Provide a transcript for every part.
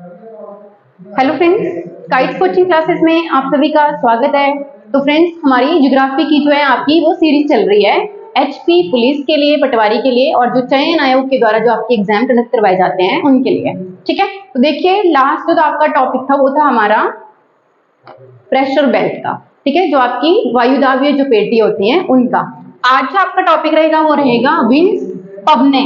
Hello friends, kites coaching classes में आप सभी का स्वागत है। तो फ्रेंड्स, हमारी ज्योग्राफी की जो है आपकी वो सीरीज चल रही है एचपी पुलिस के लिए, पटवारी के लिए और जो चयन आयोग के द्वारा जो आपके एग्जाम कंडक्ट करवाए जाते हैं उनके लिए। ठीक है, तो देखिए लास्ट जो आपका टॉपिक था वो था हमारा प्रेशर बेल्ट का। ठीक है, जो आपकी वायुदाबीय जो पेटी होती है उनका। आज जो आपका टॉपिक रहेगा वो रहेगा विंड्स, पवने।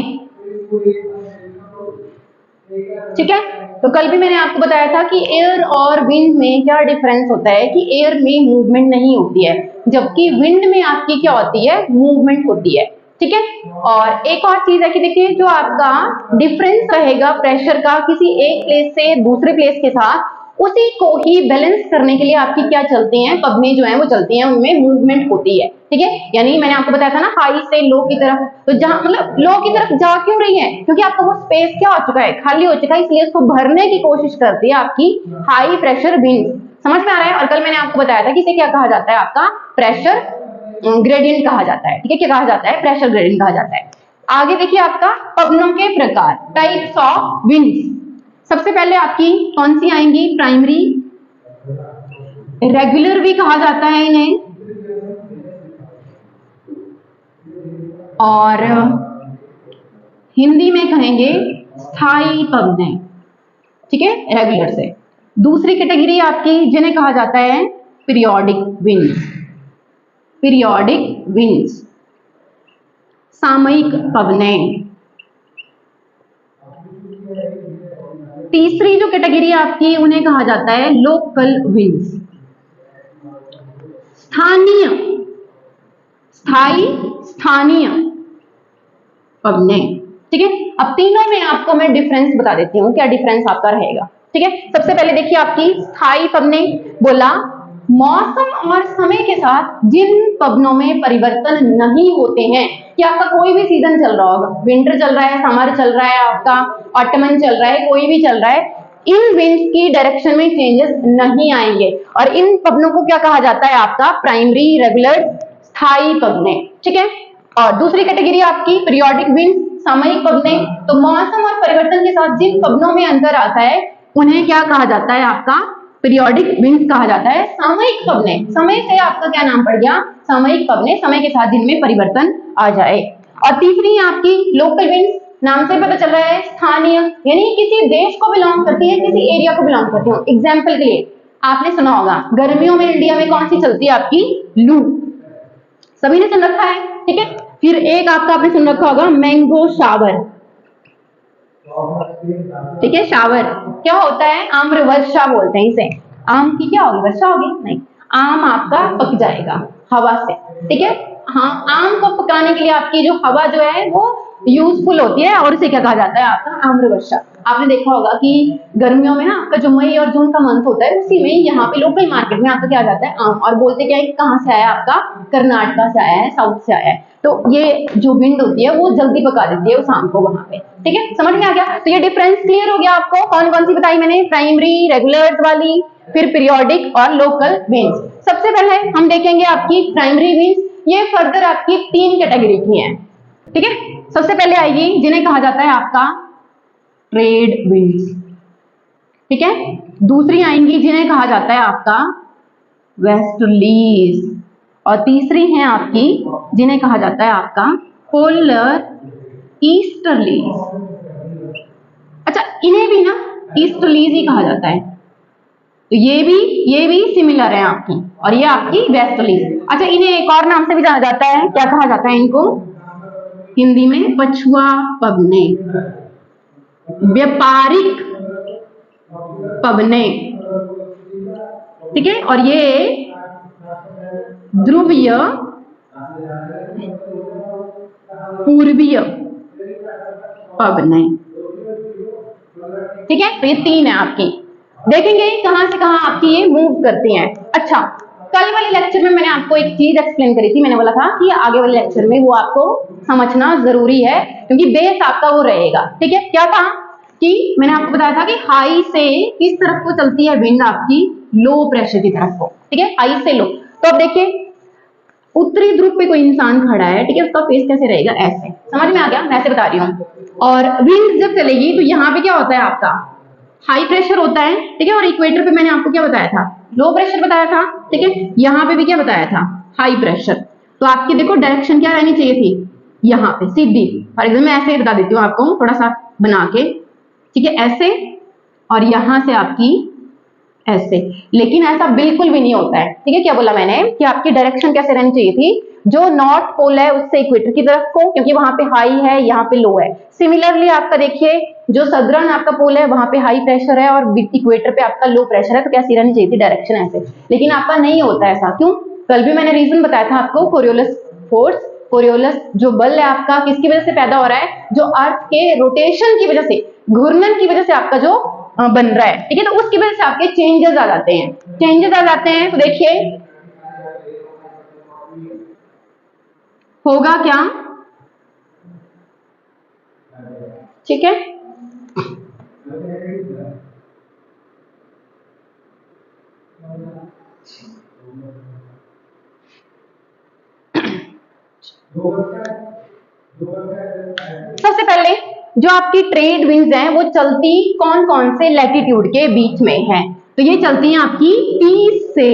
ठीक है, तो कल भी मैंने आपको बताया था कि एयर और विंड में क्या डिफरेंस होता है कि एयर में मूवमेंट नहीं होती है, जबकि विंड में आपकी क्या होती है, मूवमेंट होती है। ठीक है, और एक और चीज है कि देखिए जो आपका डिफरेंस रहेगा प्रेशर का किसी एक प्लेस से दूसरे प्लेस के साथ, उसी को ही बैलेंस करने के लिए आपकी क्या चलती हैं, पवने जो है वो चलती हैं, उनमें मूवमेंट होती है। ठीक है, यानी मैंने आपको बताया था ना हाई से लो की तरफ, तो जहां मतलब लो की तरफ जा क्यों रही है, क्योंकि आपका वो स्पेस क्या हो चुका है, खाली हो चुका है, इसलिए उसको भरने की कोशिश करती है आपकी हाई प्रेशर विंड। समझ में आ रहा है। और कल मैंने आपको बताया था कि इसे क्या कहा जाता है, आपका प्रेशर ग्रेडियंट कहा जाता है। ठीक है, क्या कहा जाता है, प्रेशर ग्रेडियंट कहा जाता है। आगे देखिए आपका पवनों के प्रकार, टाइप्स ऑफ विंड्स। सबसे पहले आपकी कौन सी आएंगी, प्राइमरी, रेगुलर भी कहा जाता है इन्हें, और हिंदी में कहेंगे स्थायी पवने। ठीक है, रेगुलर से। दूसरी कैटेगरी आपकी जिन्हें कहा जाता है पीरियोडिक विंड्स, पीरियोडिक विंड्स, सामयिक पवने। तीसरी जो कैटेगरी आपकी उन्हें कहा जाता है लोकल विंड्स, स्थानीय, स्थायी, स्थानीय पवने। ठीक है, अब तीनों में आपको मैं डिफरेंस बता देती हूँ, क्या डिफरेंस आपका रहेगा। ठीक है, सबसे पहले देखिए आपकी स्थायी पवने, बोला मौसम और समय के साथ जिन पवनों में परिवर्तन नहीं होते हैं, कि आपका कोई भी सीजन चल रहा होगा, विंटर चल रहा है, समर चल रहा है, आपका ऑटमन चल रहा है, कोई भी चल रहा है, इन विंड्स की डायरेक्शन में चेंजेस नहीं आएंगे, और इन पवनों को क्या कहा जाता है, आपका प्राइमरी रेगुलर स्थायी पवने। ठीक है, और दूसरी कैटेगरी आपकी पीरियोडिक विंड, सामयिक पवने। तो मौसम और परिवर्तन के साथ जिन पवनों में अंतर आता है उन्हें क्या कहा जाता है, आपका पीरियोडिक विंड कहा जाता है। सामयिक पवने, समय से आपका क्या नाम पड़ गया, सामयिक पवने, समय के साथ जिनमें परिवर्तन आ जाए। और तीसरी आपकी लोकल विंड, नाम से पता चल रहा है स्थानीय, यानी किसी देश को बिलोंग करती है, किसी एरिया को बिलोंग करती है। एग्जाम्पल के लिए आपने सुना होगा गर्मियों में इंडिया में कौन सी चलती है, आपकी लू, सभी ने सुन रखा है। ठीक है, फिर एक आपका आपने सुन रखा होगा मैंगो शावर। ठीक है, शावर क्या होता है, आम्र वर्षा बोलते हैं इसे। आम की क्या होगी, वर्षा होगी, नहीं, आम आपका पक जाएगा हवा से। ठीक है, हाँ, आम को पकाने के लिए आपकी जो हवा जो है वो यूजफुल होती है, और इसे क्या कहा जाता है, आपका आम्र वर्षा। आपने देखा होगा कि गर्मियों में ना आपका जो मई और जून का मंथ होता है, उसी में यहाँ पे लोकल मार्केट में आपका क्या जाता है, आम, और बोलते क्या है, कहाँ से आया, आपका कर्नाटका से आया है, साउथ से आया है। तो ये जो विंड होती है वो जल्दी पका देती है उस आम को वहां पे। ठीक है, समझ में आ गया। तो ये डिफरेंस क्लियर हो गया आपको, कौन कौन सी बताई मैंने, प्राइमरी, रेगुलर वाली, फिर पीरियोडिक और लोकल विंड्स। सबसे पहले हम देखेंगे आपकी प्राइमरी विंड्स, ये फर्दर आपकी तीन कैटेगरी की हैं। ठीक है, सबसे पहले आएगी जिन्हें कहा जाता है आपका ट्रेड विंड्स। ठीक है, दूसरी आएंगी जिन्हें कहा जाता है आपका वेस्टर्लीज, और तीसरी है आपकी जिन्हें कहा जाता है आपका पोलर ईस्टर्लीज। अच्छा, इन्हें भी ना ईस्टर्लीज ही कहा जाता है, तो ये भी सिमिलर है आपकी, और ये आपकी वेस्टर्लीज। अच्छा, इन्हें एक और नाम से भी जाना जाता है, क्या कहा जाता है इनको, हिंदी में पछुआ पवने, व्यापारिक पवने। ठीक है, और ये ध्रुवीय, पूर्वीय पवने। ठीक है, तो ये तीन है आपकी, देखेंगे कहां से कहां आपकी ये मूव करती हैं। अच्छा, कल वाले लेक्चर में मैंने आपको एक चीज एक्सप्लेन करी थी, मैंने बोला था कि आगे वाले लेक्चर में वो आपको समझना जरूरी है, क्योंकि बेस आपका वो रहेगा। ठीक है, क्या था कि मैंने आपको बताया था कि हाई से किस तरफ को चलती है विंड, आपकी लो प्रेशर की तरफ को। ठीक है, हाई से लो। तो अब देखिए उत्तरी ध्रुव पे कोई इंसान खड़ा है, ठीक है, उसका फेस कैसे रहेगा, ऐसे, समझ में आ गया, मैं ऐसे बता रही हूँ। और विंड जब चलेगी तो यहाँ पे क्या होता है आपका हाई प्रेशर होता है, ठीक है, और इक्वेटर पे मैंने आपको क्या बताया था, लो प्रेशर बताया था, ठीक है, यहाँ पे भी क्या बताया था, हाई प्रेशर। तो आपकी देखो डायरेक्शन क्या रहनी चाहिए थी, यहाँ पे सीधी। फॉर एग्जाम्पल मैं ऐसे बता देती हूँ आपको थोड़ा सा बना के, ठीक है, ऐसे, और यहां से आपकी ऐसे, लेकिन ऐसा बिल्कुल भी नहीं होता है, ठीक है। क्या बोला मैंने कि आपकी डायरेक्शन कैसे रहनी चाहिए थी, जो नॉर्थ पोल है उससे इक्वेटर की तरफ को, क्योंकि वहां पे हाई है, यहाँ पे लो है। सिमिलरली आपका देखिए जो सदर्न आपका पोल है वहां पे हाई प्रेशर है और इक्वेटर पे आपका लो प्रेशर है, तो कैसी रहनी चाहिए थी डायरेक्शन ऐसे, लेकिन आपका नहीं होता ऐसा। क्यों? कल भी मैंने रीजन बताया था आपको, कोरियोलिस फोर्स, कोरियोलिस जो बल है आपका किसकी वजह से पैदा हो रहा है, जो अर्थ के रोटेशन की वजह से, घूर्णन की वजह से आपका जो बन रहा है, ठीक है, तो उसकी वजह से आपके चेंजेस आ जाते हैं, चेंजेस आ जाते हैं। तो देखिए होगा क्या, ठीक है, सबसे पहले जो आपकी ट्रेड विंड्स हैं वो चलती कौन कौन से लैटिट्यूड के बीच में है, तो ये चलती हैं आपकी 30 से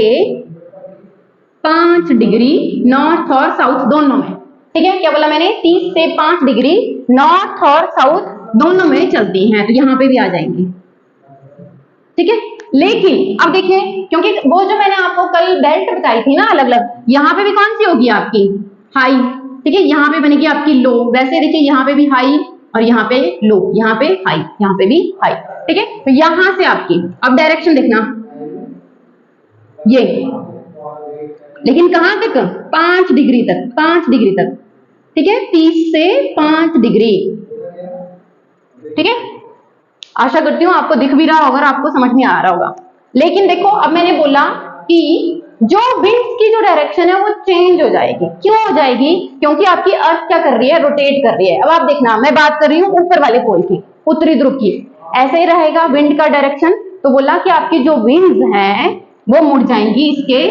5 डिग्री नॉर्थ और साउथ दोनों में, ठीक है। क्या बोला मैंने, 30 से 5 डिग्री नॉर्थ और साउथ दोनों में चलती हैं, तो यहां पे भी आ जाएंगी, ठीक है। लेकिन अब देखिए, क्योंकि वो जो मैंने आपको कल बेल्ट बताई थी ना अलग अलग, यहां पे भी कौन सी होगी आपकी, हाई, ठीक है, यहां पे बनेगी आपकी लो। वैसे देखिए यहाँ पे भी हाई और यहाँ पे लो, यहाँ पे हाई, यहाँ पे भी हाई, ठीक है। तो यहां से आपकी अब डायरेक्शन देखना ये, लेकिन कहां तक, 5 डिग्री तक, 5 डिग्री तक, ठीक है, 30 से 5 डिग्री, ठीक है। आशा करती हूँ आपको दिख भी रहा होगा और आपको समझ में आ रहा होगा। लेकिन देखो अब मैंने बोला कि जो विंड्स की जो डायरेक्शन है वो चेंज हो जाएगी। क्यों हो जाएगी? क्योंकि आपकी अर्थ क्या कर रही है, रोटेट कर रही है। अब आप देखना, मैं बात कर रही हूँ ऊपर वाले पोल की, उत्तरी ध्रुव की, ऐसे ही रहेगा विंड का डायरेक्शन। तो बोला कि आपकी जो विंड्स हैं वो मुड़ जाएंगी इसके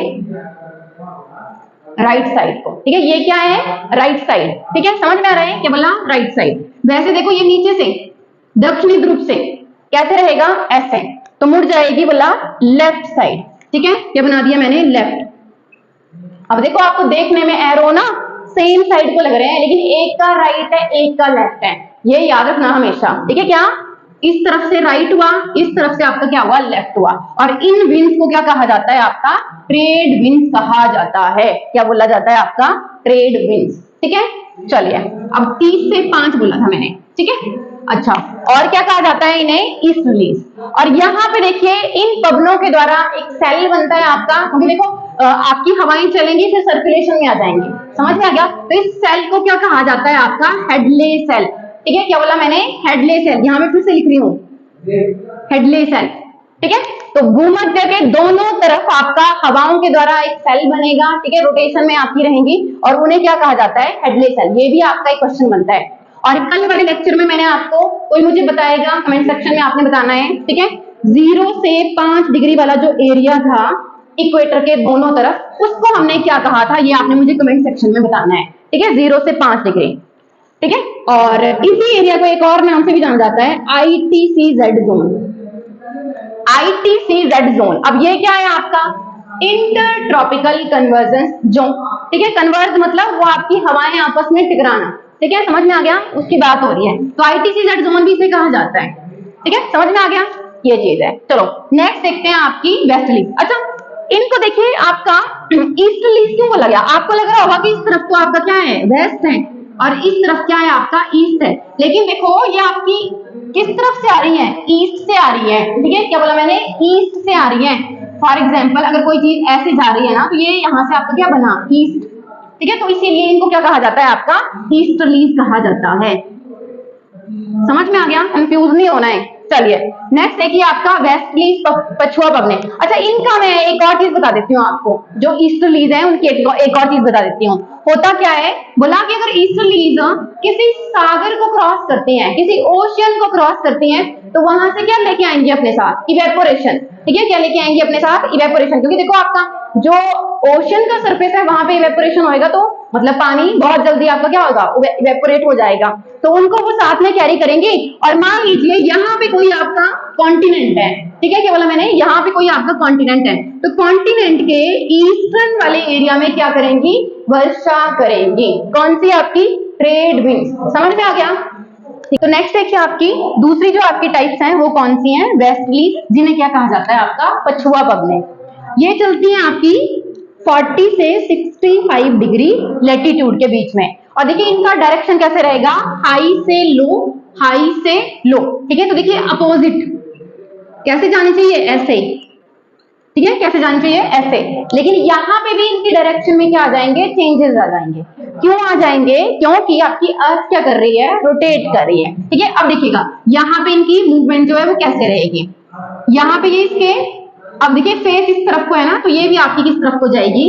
राइट साइड को, ठीक है। ये क्या है, राइट साइड, ठीक है, समझ में आ रहा है क्या बोला, राइट साइड। वैसे देखो ये नीचे से दक्षिणी ध्रुव से कैसे रहेगा, ऐसे, तो मुड़ जाएगी बोला लेफ्ट साइड, ठीक है। क्या बना दिया मैंने, लेफ्ट। अब देखो आपको देखने में एरो ना सेम साइड को लग रहे हैं, लेकिन एक का राइट है एक का लेफ्ट है, ये याद रखना हमेशा, ठीक है। क्या, इस तरफ से राइट हुआ, इस तरफ से आपका क्या हुआ, लेफ्ट हुआ। और इन विंड्स को क्या कहा जाता है, आपका ट्रेड विंड्स कहा जाता है। क्या बोला जाता है, आपका ट्रेड विंड्स, ठीक है। चलिए अब 30 से 5 बोला था मैंने, ठीक है। अच्छा, और क्या कहा जाता है इन्हें, ईस्टर्लीज। और यहाँ पे देखिए इन पवनों के द्वारा एक सेल बनता है आपका, क्योंकि देखो आपकी हवाएं चलेंगी फिर सर्कुलेशन में आ जाएंगी, समझ में आ गया। तो इस सेल को क्या कहा जाता है, आपका हेडले सेल, ठीक है। क्या बोला मैंने, हेडले सेल, यहाँ मैं फिर से लिख रही हूँ हेडले सेल, ठीक है। तो भूमध्य के दोनों तरफ आपका हवाओं के द्वारा एक सेल बनेगा, ठीक है, रोटेशन में आपकी रहेंगी, और उन्हें क्या कहा जाता है, हेडले सेल। ये भी आपका एक क्वेश्चन बनता है। और कल वाले लेक्चर में मैंने आपको, कोई मुझे बताएगा कमेंट सेक्शन में, आपने बताना है, ठीक है। 0 से 5 डिग्री वाला जो एरिया था इक्वेटर के दोनों तरफ, उसको हमने क्या कहा था, ये आपने मुझे कमेंट सेक्शन में बताना है, ठीक है। 0 से 5 डिग्री, ठीक है। और इसी एरिया को एक और नाम से भी जाना जाता है, ITCZ जोन, ITCZ जोन। अब ये क्या है आपका, इंटर ट्रॉपिकल कन्वर्जेंस जोन, ठीक है। कन्वर्ज मतलब वो आपकी हवाएं आपस में टकराना, ठीक है, समझ में आ गया, उसकी बात हो रही है। तो ITCZ जोन भी इसे कहा जाता है, ठीक है, समझ में आ गया, ये चीज है। चलो नेक्स्ट देखते हैं आपकी वेस्टर्लीज। अच्छा, इनको देखिए, आपका ईस्टर्लीज क्यों बोला गया, आपको लग रहा होगा कि इस तरफ तो आपका क्या है, वेस्ट है, और इस तरफ क्या है, आपका ईस्ट है। लेकिन देखो ये आपकी किस तरफ से आ रही है, ईस्ट से आ रही है, ठीक है। क्या बोला मैंने, ईस्ट से आ रही है। फॉर एग्जाम्पल अगर कोई चीज ऐसे जा रही है ना, तो ये यहाँ से आपका क्या बना, ईस्ट, ठीक है। तो इसीलिए इनको क्या कहा जाता है, आपका ईस्टर्लीज कहा जाता है। समझ में आ गया, कंफ्यूज नहीं होना है। चलिए नेक्स्ट देखिए आपका वेस्टर्लीज, पछुआ पवने। अच्छा, इनका मैं एक और चीज बता देती हूँ आपको, जो ईस्टर्लीज है उनकी एक और चीज बता देती हूँ। होता क्या है, बोला कि अगर ईस्टर्लीज किसी सागर को क्रॉस करती हैं, किसी ओशियन को क्रॉस करती हैं, तो वहां से क्या लेके आएंगे अपने साथ, इवेपोरेशन, ठीक है। क्या लेके आएंगे अपने साथ, इवेपोरेशन। क्योंकि देखो आपका जो ओशन का सरफेस है वहां पे इवेपोरेशन होएगा, तो मतलब पानी बहुत जल्दी आपका क्या होगा, इवेपोरेट हो जाएगा, तो उनको वो साथ में कैरी करेंगे। और मान लीजिए यहाँ पे कोई आपका कॉन्टिनेंट है, ठीक है, क्या बोला मैंने, यहाँ पे कोई आपका कॉन्टिनेंट है, तो कॉन्टिनेंट के ईस्टर्न वाले एरिया में क्या करेंगी, वर्षा करेंगी। कौन सी आपकी, ट्रेड विंड्स। समझ में आ गया। तो नेक्स्ट देखिए आपकी दूसरी जो आपकी टाइप्स हैं वो कौन सी हैं, वेस्टर्लीज, जिन्हें क्या कहा जाता है आपका, पछुआ पवनें। ये चलती हैं आपकी 40 से 65 डिग्री लेटीट्यूड के बीच में। और देखिए इनका डायरेक्शन कैसे रहेगा, हाई से लो, हाई से लो, ठीक है। तो देखिए अपोजिट कैसे जानी चाहिए, ऐसे, ठीक है, कैसे जानी चाहिए, ऐसे। लेकिन यहाँ पे भी इनकी डायरेक्शन में क्या आ जाएंगे, चेंजेस आ जाएंगे। क्यों आ जाएंगे, क्योंकि आपकी अर्थ क्या कर रही है, रोटेट कर रही है, ठीक है। अब देखिएगा यहाँ पे इनकी मूवमेंट जो है वो कैसे रहेगी, यहाँ पे ये इसके, अब देखिए फेस इस तरफ को है ना, तो ये भी आपकी किस तरफ को जाएगी,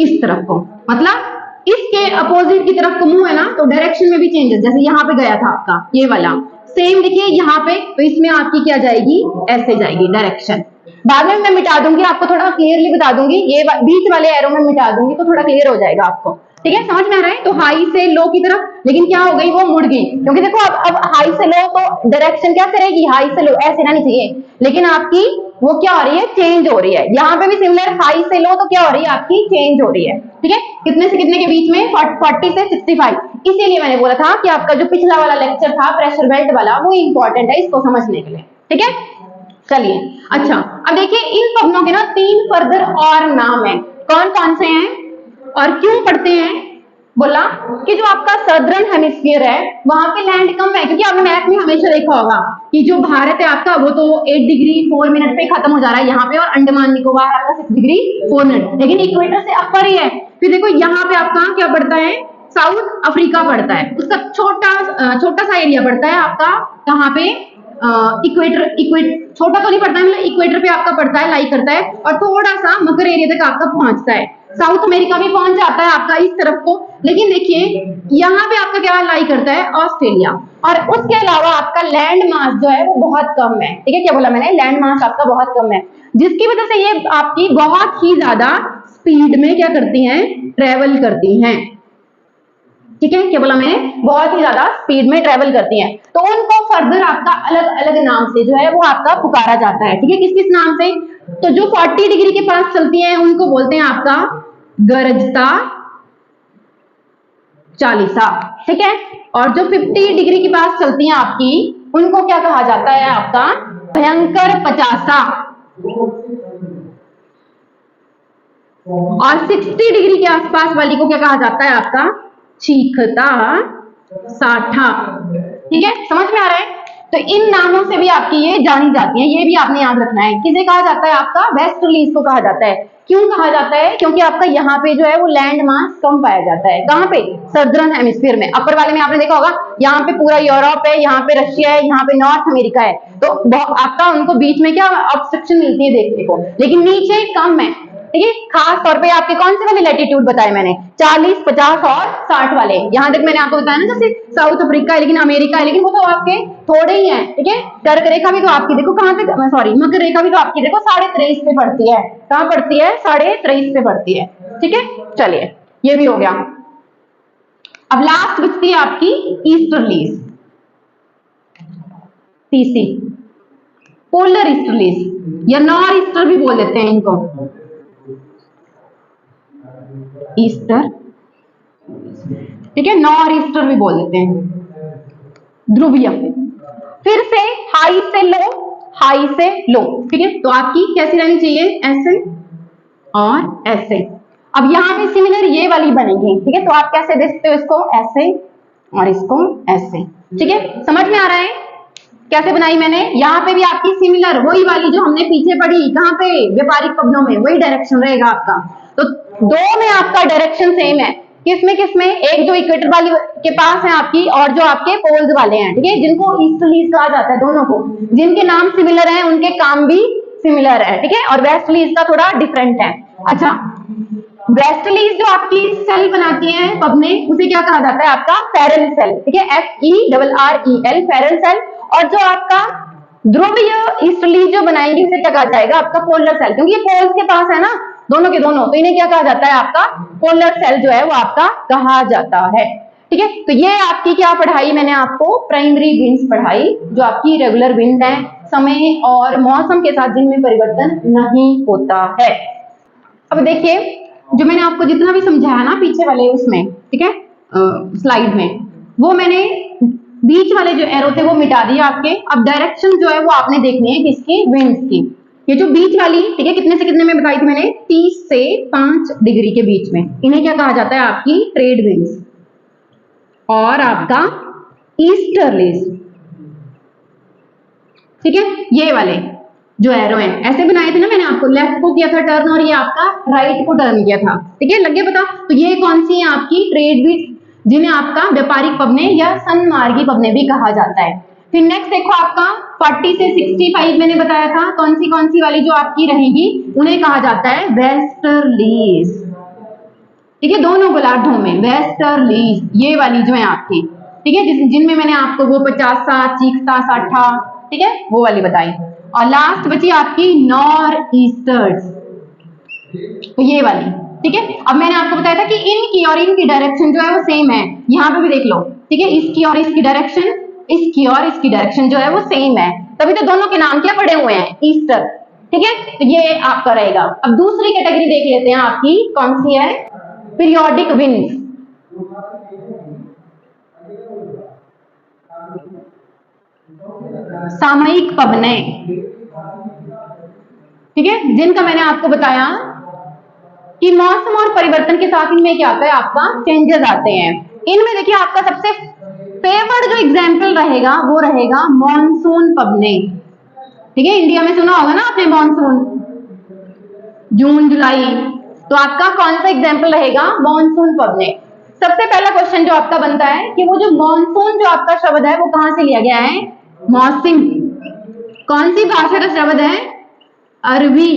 इस तरफ को, मतलब इसके अपोजिट की तरफ को मुंह है ना, तो डायरेक्शन में भी चेंजेस, जैसे यहाँ पे गया था आपका ये वाला, सेम देखिए यहाँ पे, तो इसमें आपकी क्या जाएगी, ऐसे जाएगी डायरेक्शन। बाद में मैं मिटा दूंगी, आपको थोड़ा क्लियरली बता दूंगी, ये बीच वाले एरो में मिटा दूंगी तो थोड़ा क्लियर हो जाएगा आपको, ठीक है, समझ में आ रहा है। तो हाई से लो की तरफ, लेकिन क्या हो गई, वो मुड़ गई, क्योंकि देखो अब हाई से लो तो डायरेक्शन कैसे रहेगी, हाई से लो ऐसे रहनी चाहिए, लेकिन आपकी वो क्या हो रही है, चेंज हो रही है। यहाँ पे भी सिमिलर, हाई से लो तो क्या हो रही है, आपकी चेंज हो रही है, ठीक है। कितने से कितने के बीच में, 40 से 65। इसीलिए मैंने बोला था कि आपका जो पिछला वाला लेक्चर था प्रेशर बेल्ट वाला, वो इंपॉर्टेंट है इसको समझने के लिए, ठीक है। चलिए अच्छा, अब देखिए इन पवनों के ना 3 फर्दर और नाम है, कौन कौन से हैं और क्यों पढ़ते हैं। बोला कि जो आपका सदर्न हेमिस्फीयर है वहां पे लैंड कम है, क्योंकि आपने मैप में हमेशा देखा होगा कि जो भारत है आपका वो तो 8 डिग्री 4 मिनट पे खत्म हो जा रहा है यहाँ पे, और अंडमान निकोबार आपका 6 डिग्री 4 मिनट, लेकिन इक्वेटर से अपर ही है। फिर देखो यहाँ पे आपका क्या पड़ता है, साउथ अफ्रीका पड़ता है, उसका छोटा सा एरिया पड़ता है आपका, कहाँ पे, इक्वेटर छोटा तो नहीं पड़ता है, मतलब इक्वेटर पे आपका पड़ता है, लाई करता है, और थोड़ा सा मकर एरिया तक आपका पहुंचता है। साउथ अमेरिका भी पहुंच जाता है आपका इस तरफ को, लेकिन देखिए यहाँ पे आपका क्या लाई करता है, ऑस्ट्रेलिया। और उसके अलावा आपका लैंड मास जो है वो बहुत कम है, ठीक है, क्या बोला मैंने, लैंड मास आपका बहुत कम है, जिसकी वजह से ये आपकी बहुत ही ज्यादा स्पीड में क्या करती हैं, ट्रेवल करती हैं, ठीक है, क्या बोला मैंने, बहुत ही ज्यादा स्पीड में ट्रेवल करती हैं। तो उनको फर्दर आपका अलग अलग नाम से जो है वो आपका पुकारा जाता है, ठीक है, किस किस नाम से। तो जो 40 डिग्री के पास चलती हैं उनको बोलते हैं आपका गरजता चालीसा, ठीक है, और जो 50 डिग्री के पास चलती हैं आपकी उनको क्या कहा जाता है, आपका भयंकर पचासा। और 60 डिग्री के आसपास वाली को क्या कहा जाता है, आपका चीखता साठा, ठीक है, समझ में आ रहा है। तो इन नामों से भी आपकी ये जानी जाती है, ये भी आपने याद रखना है। किसे कहा जाता है, आपका वेस्टर्लीज को कहा जाता है। क्यों कहा जाता है, क्योंकि आपका यहाँ पे जो है वो लैंड मास कम पाया जाता है, कहाँ पे, सदर्न हेमिस्फीयर में। अपर वाले में आपने देखा होगा यहाँ पे पूरा यूरोप है, यहाँ पे रशिया है, यहाँ पे नॉर्थ अमेरिका है, तो आपका उनको बीच में क्या ऑब्स्ट्रक्शन मिलती है देखने को, लेकिन नीचे कम है, ठीक है। खास तौर पे आपके कौन से वाले लैटिट्यूड बताए मैंने, 40, 50 और 60 वाले। यहां तक मैंने आपको बताया ना, जैसे साउथ अफ्रीका है लेकिन अमेरिका है, लेकिन वो तो आपके थोड़े ही हैं, ठीक है। कर्क रेखा भी तो आपकी देखो कहां पे, सॉरी मकर रेखा भी तो आपकी देखो 23.5 पे पड़ती है, कहां पड़ती है, 23.5 पे पड़ती है, ठीक है। चलिए ये भी हो गया। अब लास्ट बचती है आपकी ईस्टर्लीज, तीसरी पोलर ईस्टर्लीज या नॉर ईस्टर भी बोल देते हैं इनको, ईस्टर, ठीक है, नॉर ईस्टर भी बोल देते हैं, ध्रुवीय। फिर से हाई से लो, हाई से लो, ठीक है। तो आपकी कैसी रहनी चाहिए, ऐसे और ऐसे। अब यहां पे सिमिलर ये वाली बनेगी, ठीक है, तो आप कैसे देख सकते हो, इसको ऐसे और इसको ऐसे, ठीक है, समझ में आ रहा है कैसे बनाई मैंने। यहाँ पे भी आपकी सिमिलर वही वाली जो हमने पीछे पढ़ी, कहाँ पे, व्यापारिक पवनों में, वही डायरेक्शन रहेगा आपका। तो दो में आपका डायरेक्शन सेम है, किसमें किसमें, एक जो इक्वेटर वाली के पास है आपकी, और जो आपके पोल्स वाले हैं, ठीक है, जिनको ईस्टर्लीज कहा जाता है, दोनों को, जिनके नाम सिमिलर हैं उनके काम भी सिमिलर है, ठीक है, और वेस्टर्लीज का थोड़ा डिफरेंट है। अच्छा, वेस्टर्लीज जो आपकी सेल बनाती हैं पवने, उसे क्या कहा जाता है, आपका फेरल सेल, ठीक है, FERREL, फेरल सेल। और जो आपका ध्रुवीय ईस्टर्लीज जो बनाएंगे उसे क्या कहा जाएगा, आपका पोलर सेल, क्योंकि ये पोल्स के पास है ना, दोनों के दोनों, तो इन्हें क्या कहा जाता है, आपका पोलर सेल जो है वो आपका कहा जाता है। ठीक है, तो ये आपकी क्या पढ़ाई मैंने आपको, प्राइमरी विंड्स पढ़ाई, जो आपकी रेगुलर विंड है, समय और मौसम के साथ जिनमें परिवर्तन नहीं होता है। अब देखिए, जो मैंने आपको जितना भी समझाया ना पीछे वाले उसमें, ठीक है, स्लाइड में, वो मैंने बीच वाले जो एरो थे वो मिटा दिए आपके। अब डायरेक्शन जो है वो आपने देखनी है किसकी, विंड्स की। ये जो बीच वाली, ठीक है, कितने से कितने में बताई थी मैंने, 30 से 5 डिग्री के बीच में, इन्हें क्या कहा जाता है, आपकी ट्रेड विंड्स और आपका ईस्टर्लीज। ठीक है, ये वाले जो एरो है ऐसे बनाए थे ना मैंने आपको, लेफ्ट को किया था टर्न और ये आपका राइट को टर्न किया था। ठीक है, लगे पता। तो ये कौन सी है आपकी ट्रेड विंड्स, जिन्हें आपका व्यापारिक पवने या सनमार्गी पवने भी कहा जाता है। फिर नेक्स्ट देखो आपका 40 से 65 मैंने बताया था, कौन सी वाली जो आपकी रहेगी उन्हें कहा जाता है वेस्टर्लीज। ठीक है, दोनों गोलार्धों में वेस्टर्लीज, ये वाली जो है आपकी, ठीक है, जिनमें मैंने आपको वो 50, चीखता, 60, ठीक है, वो वाली बताई। और लास्ट बची आपकी नॉर्थ ईस्टर्स, तो ये वाली। ठीक है, अब मैंने आपको बताया था कि इनकी और इनकी डायरेक्शन जो है वो सेम है, यहां पे भी देख लो। ठीक है, इसकी और इसकी डायरेक्शन, इसकी और इसकी डायरेक्शन जो है वो सेम है, तभी तो दोनों के नाम क्या पड़े हुए हैं, ईस्टर। ठीक है, तो ये आपका रहेगा। अब दूसरी कैटेगरी देख लेते हैं आपकी, कौन सी है, पीरियोडिक विंड्स। सामयिक पवनें, ठीक है, जिनका मैंने आपको बताया कि मौसम और परिवर्तन के साथ इनमें क्या आता है, आपका चेंजेस आते हैं। इनमें देखिए आपका सबसे फेवर्ड जो एग्जाम्पल रहेगा वो रहेगा मॉनसून पवनें। ठीक है, इंडिया में सुना होगा ना आपने मॉनसून, जून जुलाई, तो आपका कौन सा एग्जाम्पल रहेगा, मॉनसून पवनें। सबसे पहला क्वेश्चन जो आपका बनता है कि वो जो मॉनसून जो आपका शब्द है वो कहां से लिया गया है, मौसम, कौन सी भाषा का शब्द है, अरबी।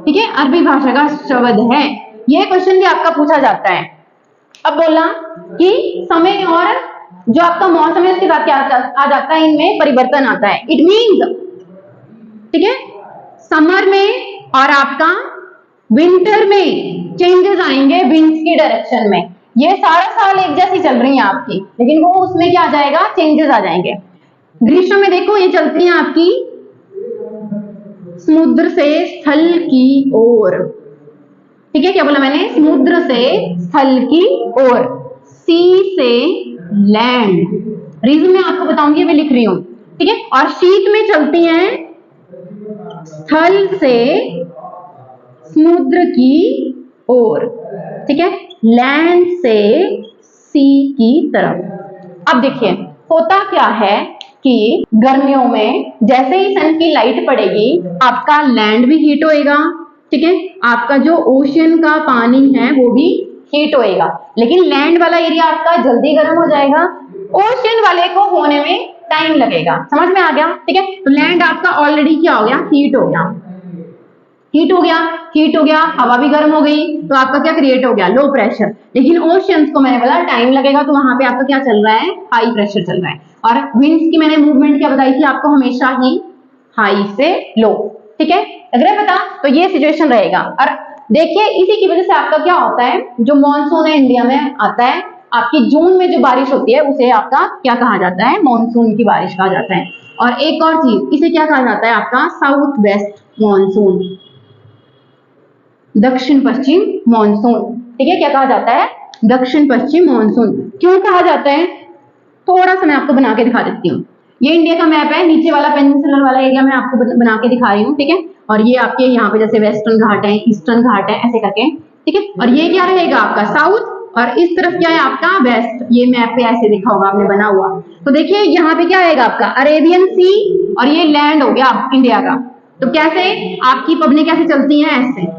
ठीक है, अरबी भाषा का शब्द है। यह क्वेश्चन भी आपका पूछा जाता है। अब बोला कि समय और जो आपका मौसम है उसके साथ क्या आ जाता है, इनमें परिवर्तन आता है। इट मीन्स, ठीक है, समर में और आपका विंटर में चेंजेस आएंगे विंड्स की डायरेक्शन में। ये सारा साल एक जैसी चल रही है आपकी, लेकिन वो उसमें क्या आ जाएगा, चेंजेस आ जाएंगे। ग्रीष्म में देखो ये चलती है आपकी समुद्र से स्थल की ओर। ठीक है, क्या बोला मैंने, समुद्र से स्थल की ओर, सी से लैंड। रीजन मैं आपको बताऊंगी, मैं लिख रही हूं। ठीक है, और शीत में चलती हैं स्थल से समुद्र की ओर। ठीक है, लैंड से सी की तरफ। अब देखिए होता क्या है कि गर्मियों में जैसे ही सन की लाइट पड़ेगी आपका लैंड भी हीट होएगा। ठीक है, आपका जो ओशियन का पानी है वो भी हीट होएगा, लेकिन लैंड वाला एरिया आपका जल्दी गर्म हो जाएगा, ओशियन वाले को होने में टाइम लगेगा। समझ में आ गया। ठीक है, तो लैंड आपका ऑलरेडी क्या हो गया, हीट हो गया, हीट हो गया, हीट हो गया, हवा भी गर्म हो गई, तो आपका क्या क्रिएट हो गया, लो प्रेशर। लेकिन ओशियंस को मैंने बोला टाइम लगेगा, तो वहां पे आपका क्या चल रहा है, हाई प्रेशर चल रहा है। और विंड्स की मैंने मूवमेंट क्या बताई थी आपको, हमेशा ही हाई से लो। ठीक है, अगर पता, तो ये सिचुएशन रहेगा। और देखिए इसी की वजह से आपका क्या होता है, जो मॉनसून है इंडिया में आता है, आपकी जून में जो बारिश होती है उसे आपका क्या कहा जाता है, मॉनसून की बारिश कहा जाता है। और एक और चीज, इसे क्या कहा जाता है, आपका साउथ वेस्ट मॉनसून, दक्षिण पश्चिम मॉनसून। ठीक है, क्या कहा जाता है, दक्षिण पश्चिम मॉनसून। क्यों कहा जाता है, थोड़ा सा मैं आपको बना के दिखा देती हूँ। ये इंडिया का मैप है, नीचे वाला पेनिनसुलर वाला एरिया मैं आपको बना के दिखा रही हूँ। ठीक है, और ये आपके यहाँ पे जैसे वेस्टर्न घाट है, ईस्टर्न घाट है, ऐसे करके। ठीक है, और ये क्या रहेगा आपका साउथ, और इस तरफ क्या है आपका वेस्ट। ये मैप पे ऐसे देखा होगा आपने बना हुआ। तो देखिए यहाँ पे क्या आएगा आपका अरेबियन सी, और ये लैंड हो गया इंडिया का। तो कैसे आपकी पवनें कैसे चलती हैं, ऐसे।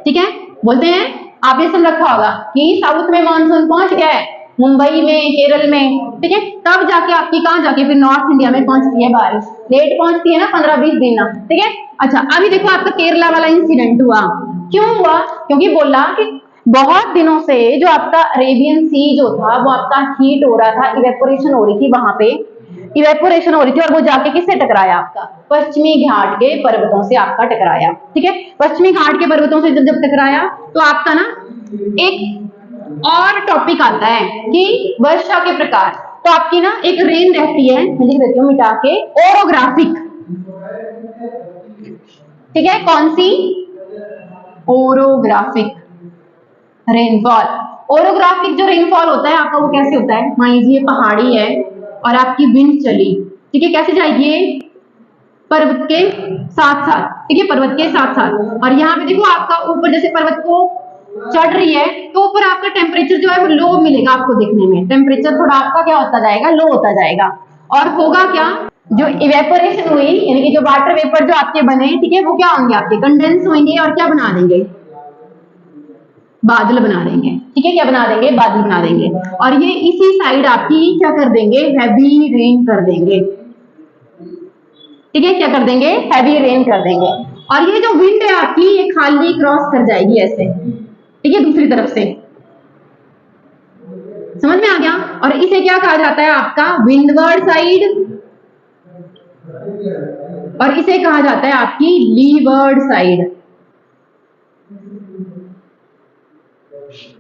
ठीक है, बोलते हैं आपने सुन रखा होगा कि साउथ में मानसून पहुंच गया है, मुंबई में, केरल में। ठीक है, तब जाके आपकी कहां जाके फिर नॉर्थ इंडिया में पहुंचती है बारिश, लेट पहुंचती है ना, 15-20 दिन। ठीक है, अच्छा अभी देखो आपका केरला वाला इंसिडेंट हुआ। क्यों हुआ, क्योंकि बोला कि बहुत दिनों से जो आपका अरेबियन सी जो था वो आपका हीट हो रहा था, इवेपोरेशन हो रही थी वहां पे, इवेपोरेशन हो रही थी और वो जाके किससे टकराया? आपका पश्चिमी घाट के पर्वतों से आपका टकराया। ठीक है, पश्चिमी घाट के पर्वतों से जब टकराया तो आपका ना एक और टॉपिक आता है कि वर्षा के प्रकार। तो आपकी ना एक रेन रहती है, मैं लिख देती हूँ मिटा के, ओरोग्राफिक। ठीक है, कौन सी? Orographic rainfall. ओरोग्राफिक जो रेनफॉल होता है आपका वो कैसे होता है? मान लीजिए पहाड़ी है और आपकी विंड चली, ठीक है, कैसे जाएगी? पर्वत के साथ साथ। ठीक है, पर्वत के साथ साथ। और यहाँ पे देखो आपका ऊपर जैसे पर्वत को चढ़ रही है तो ऊपर आपका टेम्परेचर जो है वो लो मिलेगा आपको देखने में, टेम्परेचर थोड़ा आपका क्या होता जाएगा? लो होता जाएगा। और होगा क्या? जो इवेपोरेशन हुई यानी कि जो वाटर वेपर जो आपके बने, ठीक है, वो क्या होंगे? आपके कंडेंस होंगे और क्या बना देंगे? बादल बना देंगे। ठीक है, क्या बना देंगे? बादल बना देंगे। और ये इसी साइड आपकी क्या कर देंगे? हैवी रेन कर देंगे। ठीक है, क्या कर देंगे? हैवी रेन कर देंगे। और ये जो विंड है आपकी ये खाली क्रॉस कर जाएगी ऐसे, ठीक है, दूसरी तरफ से। समझ में आ गया? और इसे क्या कहा जाता है? आपका विंडवर्ड साइड। और इसे कहा जाता है आपकी लीवर्ड साइड।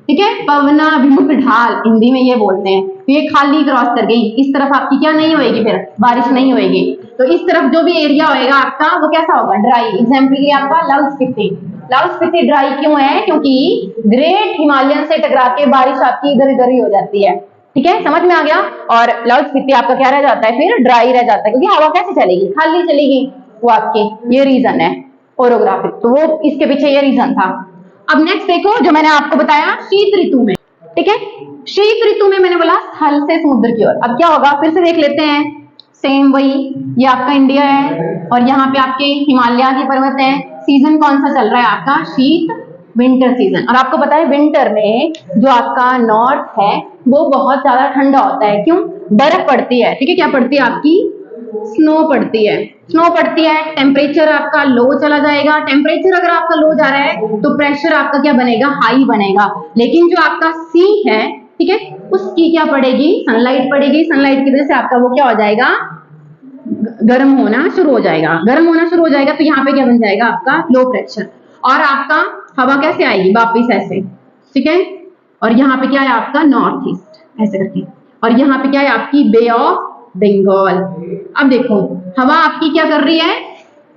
ठीक है, पवनाभिमुख ढाल हिंदी में ये बोलते हैं। तो ये खाली क्रॉस कर गई, इस तरफ आपकी क्या नहीं होएगी? फिर बारिश नहीं होएगी। तो इस तरफ जो भी एरिया होएगा आपका वो कैसा होगा? ड्राई। एग्जाम्पल के लिए आपका लाहौल स्पीति। लाहौल स्पीति ड्राई क्यों है? क्योंकि ग्रेट हिमालयन से टकरा के बारिश आपकी इधर इधर ही हो जाती है। ठीक है, समझ में आ गया? और लाहौल स्पीति आपका क्या रह जाता है? फिर ड्राई रह जाता है, क्योंकि हवा कैसे चलेगी? खाली चलेगी। वो आपकी ये रीजन है ओरोग्राफिक। तो वो इसके पीछे ये रीजन था। अब नेक्स्ट देखो जो मैंने आपको बताया शीत ऋतु में। ठीक है, शीत ऋतु में मैंने बोला स्थल से समुद्र की ओर। अब क्या होगा? फिर से देख लेते हैं। सेम वही, ये आपका इंडिया है और यहाँ पे आपके हिमालय के पर्वत हैं। सीजन कौन सा चल रहा है आपका? शीत, विंटर सीजन। और आपको पता है विंटर में जो आपका नॉर्थ है वो बहुत ज्यादा ठंडा होता है। क्यों? बर्फ पड़ती है। ठीक है, क्या पड़ती है? आपकी स्नो पड़ती है। स्नो पड़ती है, टेम्परेचर आपका लो चला जाएगा। टेम्परेचर अगर आपका लो जा रहा है तो प्रेशर आपका क्या बनेगा? हाई बनेगा। लेकिन जो आपका सी है, ठीक है, उसकी क्या पड़ेगी? सनलाइट पड़ेगी। सनलाइट की वजह से आपका वो क्या हो जाएगा? गर्म होना शुरू हो जाएगा। गर्म होना शुरू हो जाएगा तो यहाँ पे क्या बन जाएगा? आपका लो प्रेशर। और आपका हवा कैसे आएगी? वापिस ऐसे। ठीक है, और यहाँ पे क्या है? आपका नॉर्थ ईस्ट ऐसे करके। और यहाँ पे क्या है? आपकी बे ऑफ बंगाल। अब देखो हवा आपकी क्या कर रही है?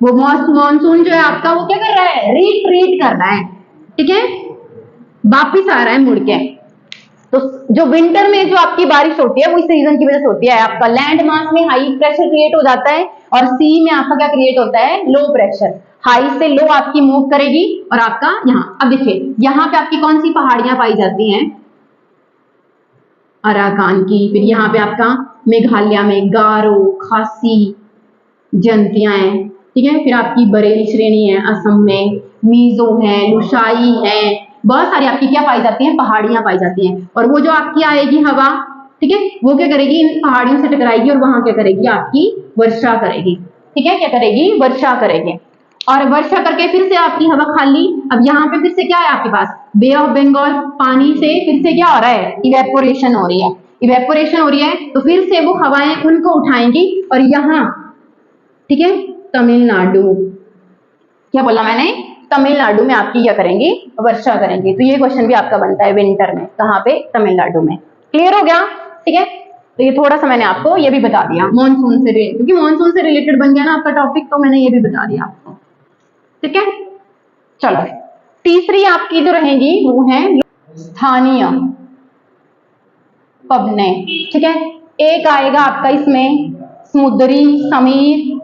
वो मॉनसून जो है आपका वो क्या कर रहा है? रिट्रीट कर रहा है। ठीक है, वापिस आ रहा है मुड़ के। तो जो विंटर में जो आपकी बारिश होती है वो इस रीजन की वजह से होती है। आपका लैंड मास में हाई प्रेशर क्रिएट हो जाता है और सी में आपका क्या क्रिएट होता है? Low pressure. हाई से लो आपकी मूव करेगी और आपका यहाँ, अब देखिए यहाँ पे आपकी कौन सी पहाड़ियां पाई जाती हैं? अराकान की। फिर यहाँ पे आपका मेघालय में गारो, खासी, जयंतियां हैं। ठीक है, फिर आपकी बरेली श्रेणी है असम में, मीजो है, लुशाई है, बहुत सारी आपकी क्या पाई जाती हैं? पहाड़ियां पाई जाती हैं। और वो जो आपकी आएगी हवा, ठीक है, वो क्या करेगी? इन पहाड़ियों से टकराएगी और वहां क्या करेगी? आपकी वर्षा करेगी। ठीक है, क्या करेगी? वर्षा करेगी। और वर्षा करके फिर से आपकी हवा खाली। अब यहाँ पे फिर से क्या है आपके पास? बे ऑफ बंगाल। पानी से फिर से क्या हो रहा है? इवेपोरेशन हो रही है। इवेपोरेशन हो रही है तो फिर से वो हवाएं उनको उठाएंगी और यहाँ, ठीक है, तमिलनाडु, क्या बोला मैंने? तमिलनाडु में आपकी क्या करेंगी? वर्षा करेंगी। तो ये क्वेश्चन भी आपका बनता है विंटर में। कहाँ पे? तमिलनाडु में। क्लियर हो गया? ठीक है, तो ये थोड़ा सा मैंने आपको ये भी बता दिया मॉनसून से, क्योंकि मॉनसून से रिलेटेड बन गया ना आपका टॉपिक, तो मैंने ये भी बता दिया आपको। ठीक है, चलो तीसरी आपकी जो रहेगी वो है स्थानीय पवनें। ठीक है, एक आएगा आपका इसमें समुद्री समीर।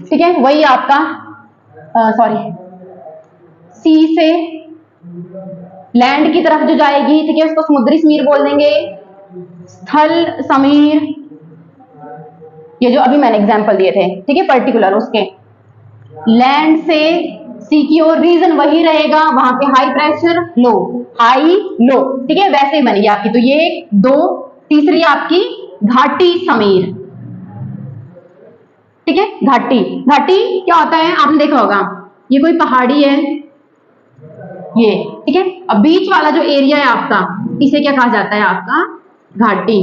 ठीक है, वही आपका सॉरी सी से लैंड की तरफ जो जाएगी, ठीक है, उसको समुद्री समीर बोल देंगे। स्थल समीर, ये जो अभी मैंने एग्जांपल दिए थे, ठीक है, पर्टिकुलर उसके। लैंड से सी की ओर रीजन वही रहेगा, वहां पे high pressure low, high low. ठीक है, वैसे ही बनेगी आपकी। तो ये दो। तीसरी आपकी घाटी समीर। ठीक है, घाटी। घाटी क्या होता है? आपने देखा होगा, ये कोई पहाड़ी है ये, ठीक है, अब बीच वाला जो एरिया है आपका, इसे क्या कहा जाता है? आपका घाटी,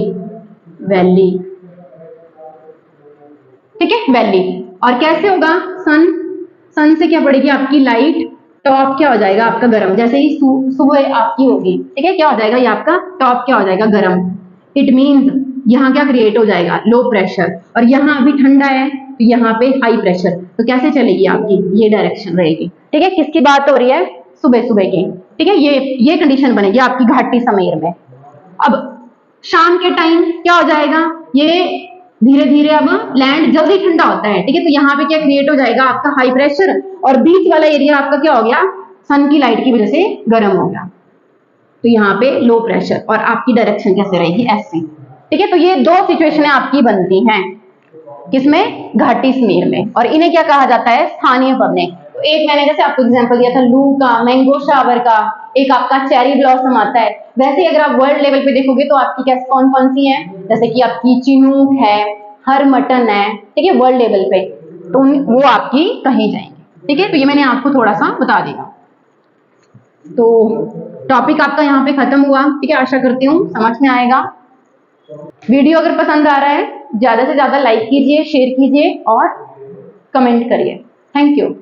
वैली। ठीक है, वैली। और कैसे होगा, सन से क्या पड़ेगी आपकी लाइट, टॉप क्या हो जाएगा आपका गर्म, जैसे ही सुबह आपकी होगी, ठीक है, क्या हो जाएगा ये आपका टॉप क्या हो जाएगा गर्म। इट मीन्स यहाँ क्या क्रिएट हो जाएगा, लो प्रेशर, और यहाँ अभी ठंडा है तो यहाँ पे हाई प्रेशर, तो कैसे चलेगी आपकी ये डायरेक्शन रहेगी। ठीक है, किसकी बात हो रही है, सुबह सुबह की। ठीक है, ये कंडीशन बनेगी आपकी घाटी समीर में। अब शाम के टाइम क्या हो जाएगा, ये धीरे धीरे अब लैंड जल्दी ठंडा होता है। ठीक है, तो यहाँ पे क्या क्रिएट हो जाएगा आपका हाई प्रेशर, और बीच वाला एरिया आपका क्या हो गया, सन की लाइट की वजह से गर्म हो गया, तो यहाँ पे लो प्रेशर, और आपकी डायरेक्शन कैसे रहेगी, ऐसे। ठीक है, तो ये दो सिचुएशन आपकी बनती हैं, किसमें, घाटी समीर में, और इन्हें क्या कहा जाता है, स्थानीय पवने। तो एक मैंने जैसे आपको एग्जांपल दिया था लू का, मैंगो शावर का, एक आपका चेरी ब्लॉसम आता है। वैसे ही अगर आप वर्ल्ड लेवल पे देखोगे तो आपकी क्या कौन कौन सी है, जैसे कि आपकी चिनूक है, हर मटन है, ठीक है, वर्ल्ड लेवल पे, तो वो आपकी कहीं जाएंगे। ठीक है, तो ये मैंने आपको थोड़ा सा बता दिया। तो टॉपिक आपका यहाँ पे खत्म हुआ। ठीक है, आशा करती हूँ समझ में आएगा। वीडियो अगर पसंद आ रहा है ज्यादा से ज्यादा लाइक कीजिए, शेयर कीजिए और कमेंट करिए। Thank you.